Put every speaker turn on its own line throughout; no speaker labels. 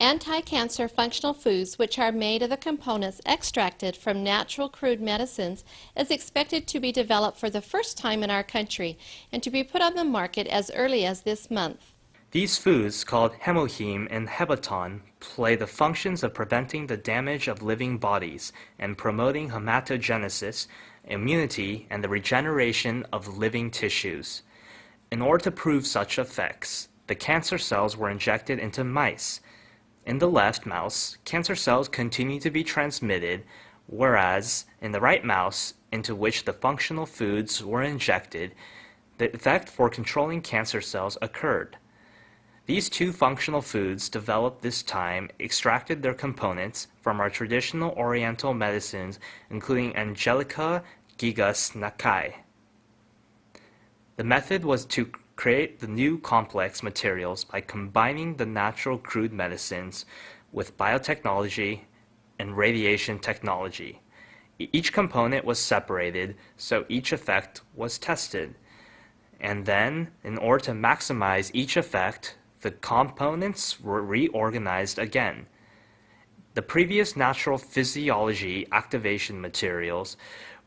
Anti-cancer functional foods, which are made of the components extracted from natural crude medicines, is expected to be developed for the first time in our country and to be put on the market as early as this month.
These foods, called Hemohim and Hebaton, play the functions of preventing the damage of living bodies and promoting hematogenesis, immunity, and the regeneration of living tissues. In order to prove such effects, the cancer cells were injected into mice. In the left mouse, cancer cells continue to be transmitted, whereas in the right mouse, into which the functional foods were injected, the effect for controlling cancer cells occurred. These two functional foods developed this time extracted their components from our traditional oriental medicines, including Angelica Radix. The method was to create the new complex materials by combining the natural crude medicines with biotechnology and radiation technology. Each component was separated, so each effect was tested. And then, in order to maximize each effect, the components were reorganized again. The previous natural physiology activation materials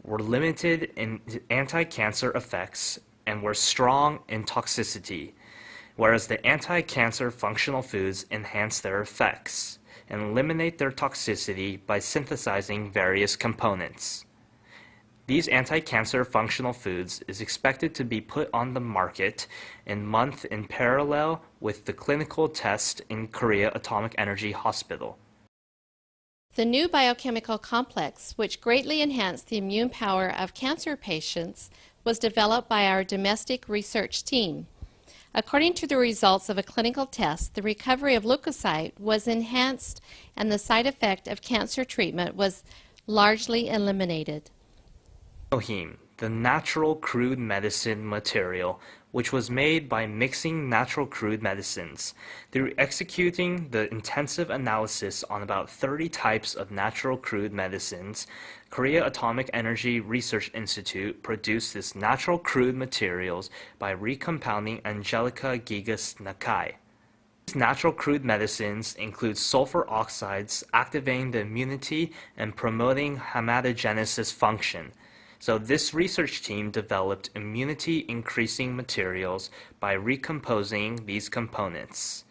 were limited in anti-cancer effects and were strong in toxicity, whereas the anti-cancer functional foods enhance their effects and eliminate their toxicity by synthesizing various components. These anti-cancer functional foods is expected to be put on the market in parallel with the clinical test in Korea Atomic Energy Hospital.
The new biochemical complex, which greatly enhanced the immune power of cancer patients, was developed by our domestic research team. According to the results of a clinical test, the recovery of leukocyte was enhanced and the side effect of cancer treatment was largely eliminated.
Hemohim, the natural crude medicine material, which was made by mixing natural crude medicines. Through executing the intensive analysis on about 30 types of natural crude medicines, Korea Atomic Energy Research Institute produced this natural crude materials by recompounding Angelica Radix. These natural crude medicines include sulfur oxides activating the immunity and promoting hematogenesis function. So this research team developed immunity-increasing materials by recomposing these components.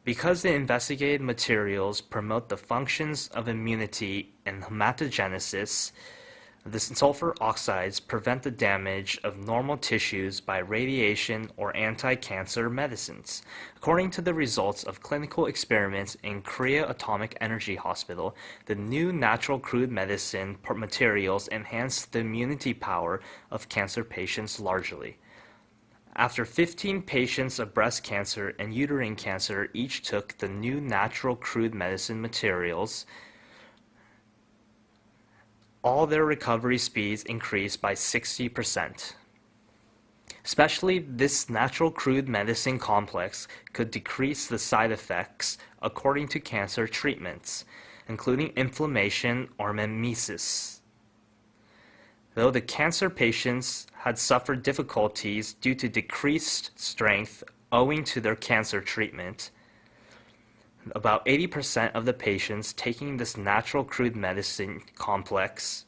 Because the investigated materials promote the functions of immunity and hematogenesis, the sulfur oxides prevent the damage of normal tissues by radiation or anti-cancer medicines. According to the results of clinical experiments in Korea Atomic Energy Hospital, the new natural crude medicine materials enhance the immunity power of cancer patients largely. After 15 patients of breast cancer and uterine cancer each took the new natural crude medicine materials, all their recovery speeds increased by 60%. Especially this natural crude medicine complex could decrease the side effects according to cancer treatments, including inflammation or mimesis. Though the cancer patients had suffered difficulties due to decreased strength owing to their cancer treatment, about 80% of the patients taking this natural crude medicine complex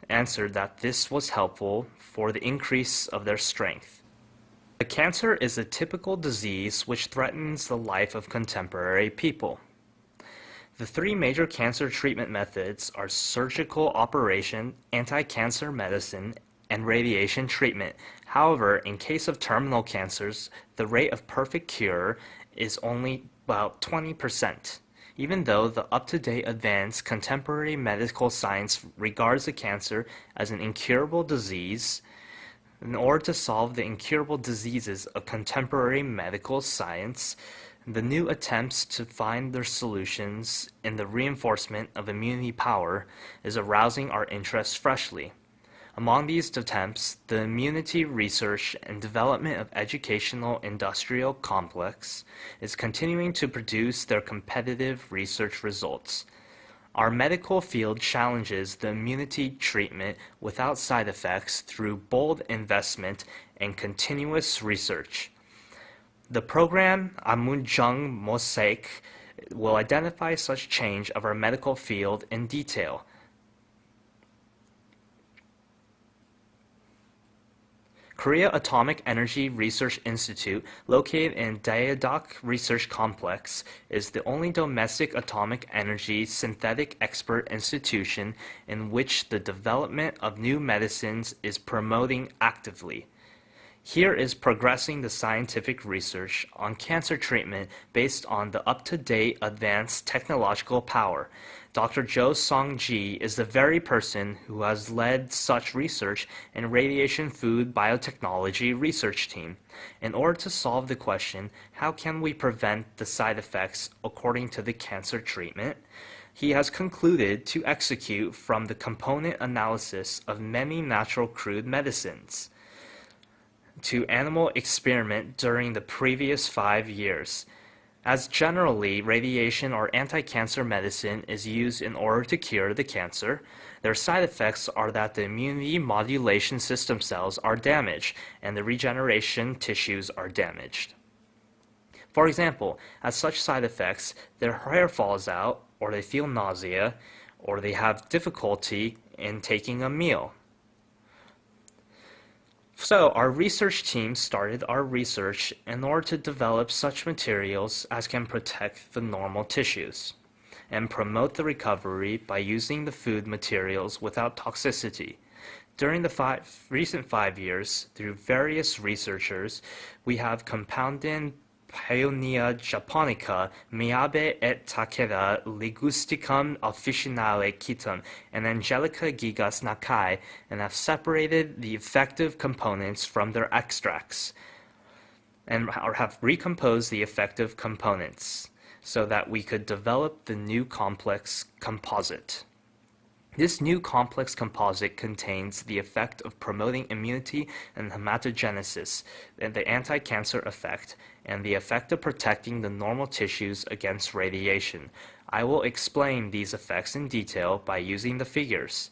answered that this was helpful for the increase of their strength. The cancer is a typical disease which threatens the life of contemporary people. The three major cancer treatment methods are surgical operation, anti-cancer medicine, and radiation treatment. However, in case of terminal cancers, the rate of perfect cure is only about 20%. Even though the up-to-date advanced contemporary medical science regards the cancer as an incurable disease, in order to solve the incurable diseases of contemporary medical science, the new attempts to find their solutions in the reinforcement of immunity power is arousing our interest freshly. Among these attempts, the immunity research and development of educational industrial complex is continuing to produce their competitive research results. Our medical field challenges the immunity treatment without side effects through bold investment and continuous research. The program Amunjung Mosaic will identify such change of our medical field in detail. Korea Atomic Energy Research Institute, located in Daejeok Research Complex, is the only domestic atomic energy synthetic expert institution in which the development of new medicines is promoting actively. Here is progressing the scientific research on cancer treatment based on the up-to-date advanced technological power. Dr. Jo Song-ji is the very person who has led such research in radiation food biotechnology research team. In order to solve the question, how can we prevent the side effects according to the cancer treatment? He has concluded to execute from the component analysis of many natural crude medicines to animal experiment during the previous 5 years. As generally, radiation or anti-cancer medicine is used in order to cure the cancer, their side effects are that the immunity modulation system cells are damaged and the regeneration tissues are damaged. For example, as such side effects, their hair falls out, or they feel nausea, or they have difficulty in taking a meal. So our research team started our research in order to develop such materials as can protect the normal tissues and promote the recovery by using the food materials without toxicity. During the recent 5 years, through various researchers, we have compounded Paeoniae japonica, Miyabe et Takeda, Ligusticum officinale Kitum, and Angelica gigas Nakai, and have separated the effective components from their extracts, and have recomposed the effective components, so that we could develop the new complex composite. This new complex composite contains the effect of promoting immunity and hematogenesis, and the anti-cancer effect, and the effect of protecting the normal tissues against radiation. I will explain these effects in detail by using the figures.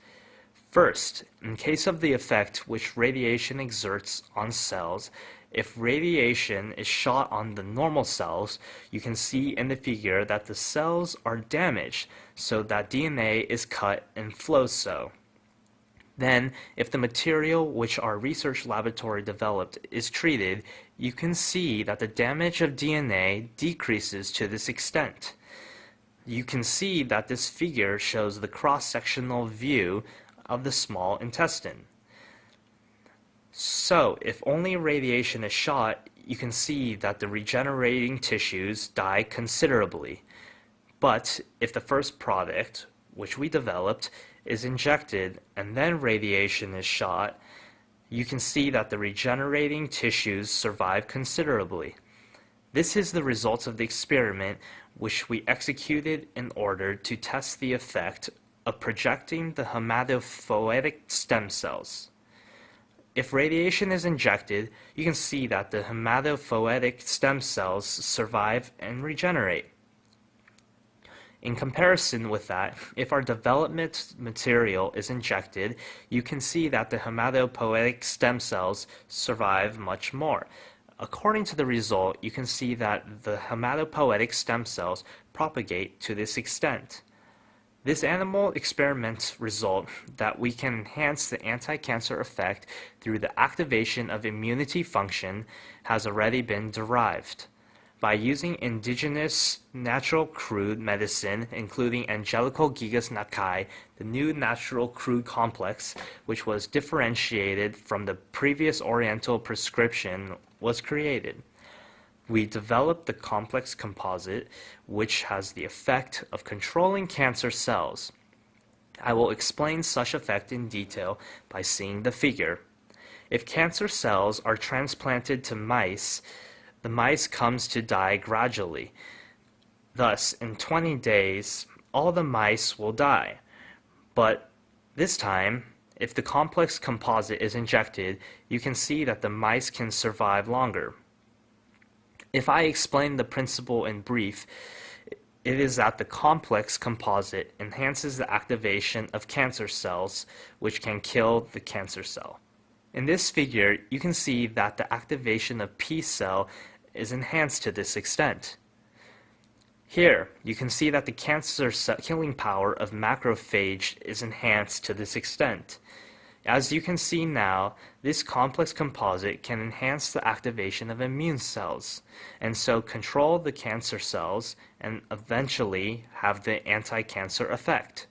First, in case of the effect which radiation exerts on cells, if radiation is shot on the normal cells, you can see in the figure that the cells are damaged, so that DNA is cut and flows so. Then, if the material which our research laboratory developed is treated, you can see that the damage of DNA decreases to this extent. You can see that this figure shows the cross-sectional view of the small intestine. So, if only radiation is shot, you can see that the regenerating tissues die considerably. But if the first product, which we developed, is injected and then radiation is shot, you can see that the regenerating tissues survive considerably. This is the results of the experiment which we executed in order to test the effect of projecting the hematopoietic stem cells. If radiation is injected, you can see that the hematopoietic stem cells survive and regenerate. In comparison with that, if our development material is injected, you can see that the hematopoietic stem cells survive much more. According to the result, you can see that the hematopoietic stem cells propagate to this extent. This animal experiment result that we can enhance the anti-cancer effect through the activation of immunity function has already been derived. By using indigenous natural crude medicine, including Angelica gigas Nakai, the new natural crude complex, which was differentiated from the previous Oriental prescription, was created. We developed the complex composite, which has the effect of controlling cancer cells. I will explain such effect in detail by seeing the figure. If cancer cells are transplanted to mice, the mice comes to die gradually. Thus, in 20 days, all the mice will die. But this time, if the complex composite is injected, you can see that the mice can survive longer. If I explain the principle in brief, it is that the complex composite enhances the activation of cancer cells, which can kill the cancer cell. In this figure, you can see that the activation of P cell is enhanced to this extent. Here, you can see that the cancer killing power of macrophage is enhanced to this extent. As you can see now, this complex composite can enhance the activation of immune cells, and so control the cancer cells and eventually have the anti-cancer effect.